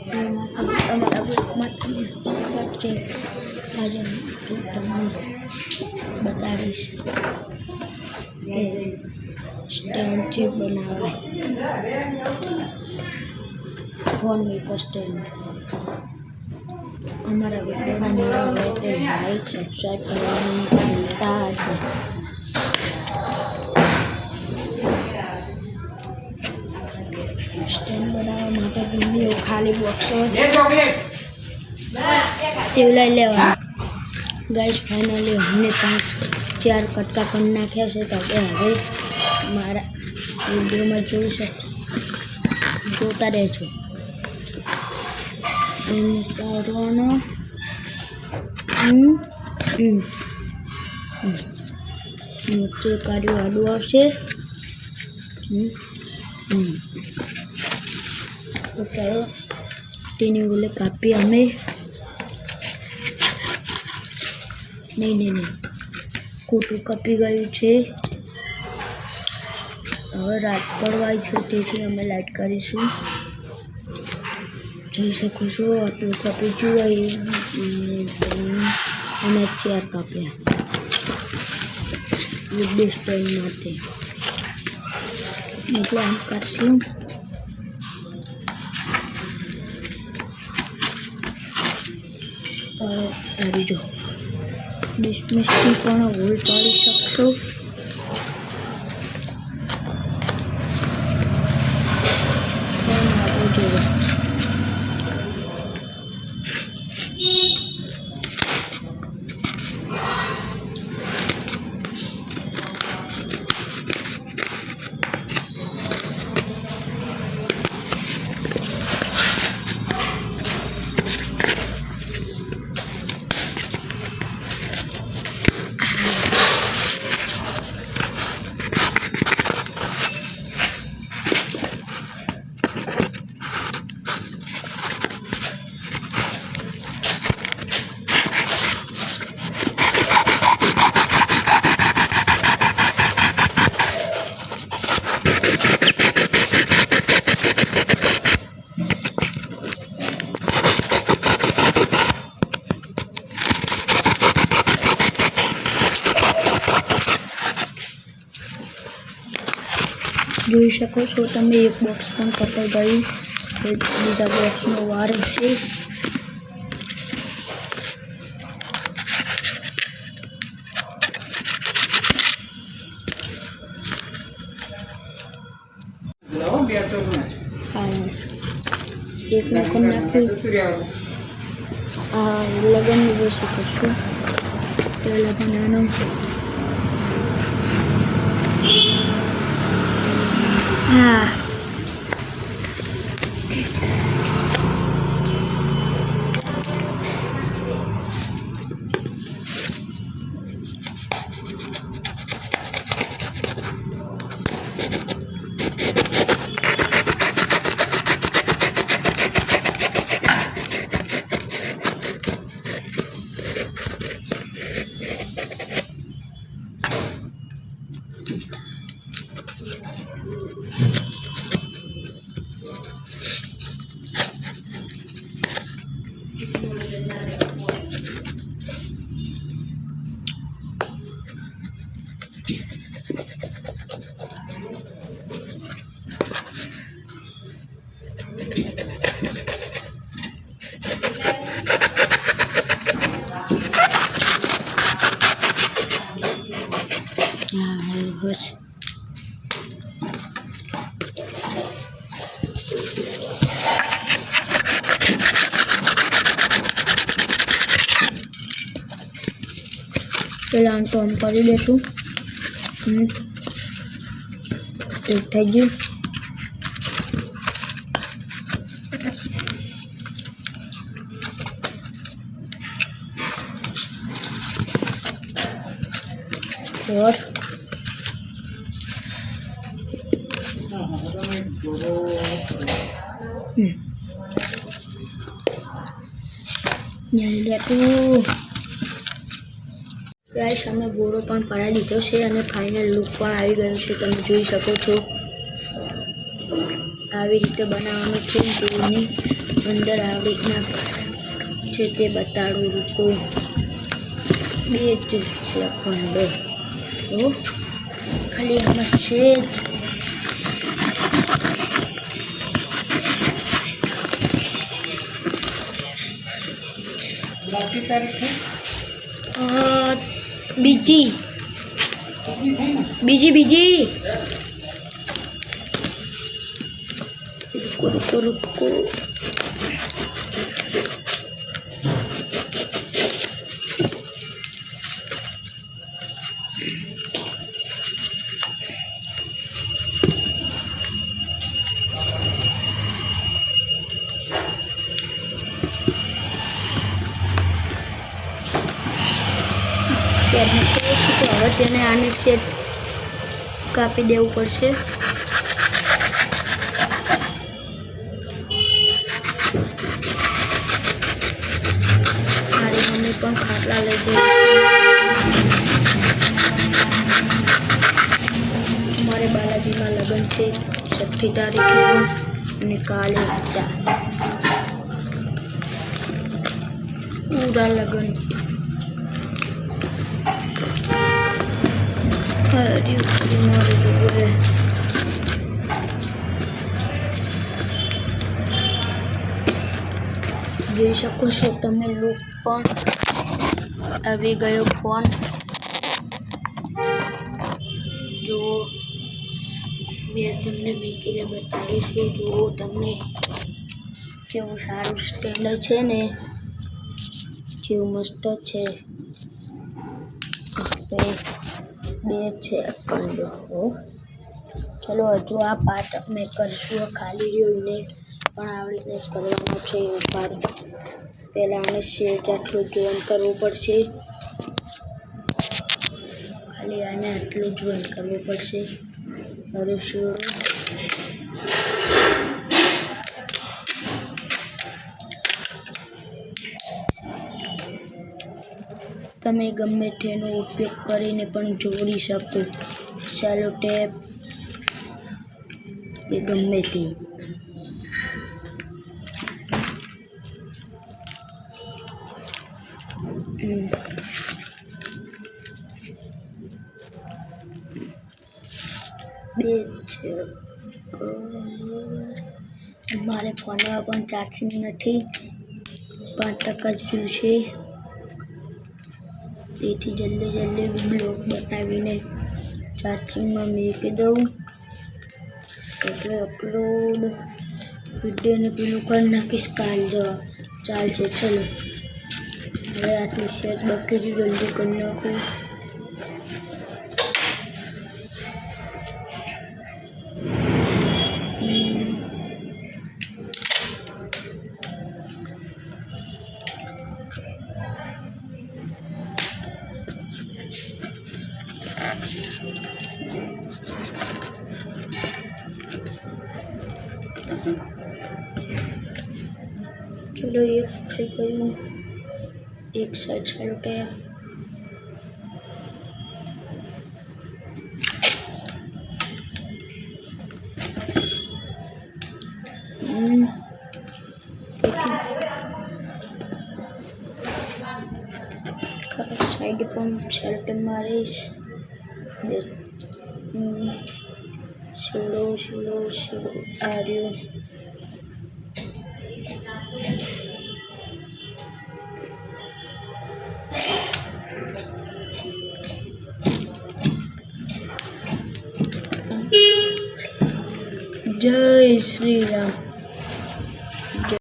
અમારા બ્લોગમાં આજે હું તમને બતાવીશ કે સ્ટેન્ડ જે બનાવે ફોન મેકર સ્ટેન્ડ. અમારા વિડીયોમાં નવા હોય તો લાઈક સબસ્ક્રાઈબ કરવાનું ભૂલતા નથી. સ્ટેન્ડ બનાવવા માટે ગમે ખાલી બોક્સ તેવું લઈ લેવાનું. ગાઈસ ફાઇનલી અમને 4 કટકા કરી નાખ્યા છે. તો હવે મારા વિડીયોમાં જોતા રહેજો. કરવાનો નીચે કાઢ્યું આડું આવશે. તેની ઓલે કાપી અમે નહીં ખોટું કાપી ગયું છે. હવે રાત પડવાય છે તેથી અમે લાઈટ કરીશું. જોઈ શકો છો આટલું કાપી જોવાય અને 4 કાપ્યા વિડીયો સ્ટેન્ડ માટે. એટલે આમ કરશું. જો ડિસ્મિસથી પણ હોલ પાડી શકશો. જોઈ શકો છો તમે એક બોક્સ પણ કપાઈ ગયું. બીજા બોક્સનો વાર છે. એક નાખી નાખ્યું. આ લગન બેસી કરશું. પહેલાં બનાવવાનું બસ. પેલા તો આમ કરી દઈશું. એક થઈ ગયું. और गाइस हमें बोरो पण पड़ा दीधो छे अने फाइनल लुक पण आवी गयो छे। तमे जोई शको छो आवी रीते बनाववानुं छे। जोनी અંદર આવી રીતના છે તે બતાડું. રૂકો 2 જ સેકન્ડ. તો ખાલી આમાં છે જ બીજી રૂકો શેર મૂકવું છું તો હવે તેને આને શેર કાપી દેવું પડશે. મારી મમ્મી પણ ખાટલા લઈ ગઈ. અમારે બાલાજીમાં લગ્ન છે 6મી તારીખે અને કાલે હતા પૂરા લગ્ન. જોઈ શકો છો તમે લોક પણ આવી ગયો ફોન. જો મેં તમને મૂકીને બતાવીશું. જુઓ તમને કેવું સારું સ્ટેન્ડ છે ને, કેવું મસ્ત છે. 2 સેકન્ડ. ચલો હજુ આ પાર્ટ અમે કરશું. ખાલી રહ્યું ને પણ આવી રીતે કરવાનો છે. ઉપર પહેલાં આને શેર આટલું જોઈન કરવું પડશે. ખાલી આને આટલું જોઈન કરવું પડશે. હવે શું તમે ગમે તેનો ઉપયોગ કરીને પણ જોડી શકો. સેલો ટેપ કે ગમે તે. મારે ફોનમાં પણ ચાર્જિંગ નથી, 5% જ રહ્યું છે. તેથી જલ્દી બ્લોગ બનાવીને ચાર્જિંગમાં મૂકી દઉં. એટલે અપલોડ વિડીયોને પેલું કરી નાખીશ કાલ. ચાલશે. ચલો હવે આટલું શેર બાકી જલ્દી કરી નાખું. ચલો એક થઈ ગયું. એક સાઈડ સેલો ટેપ. સાઈડ પણ સેલો ટેપ મારીશ. સ્લો આ રહ્યું. જય શ્રી રામ.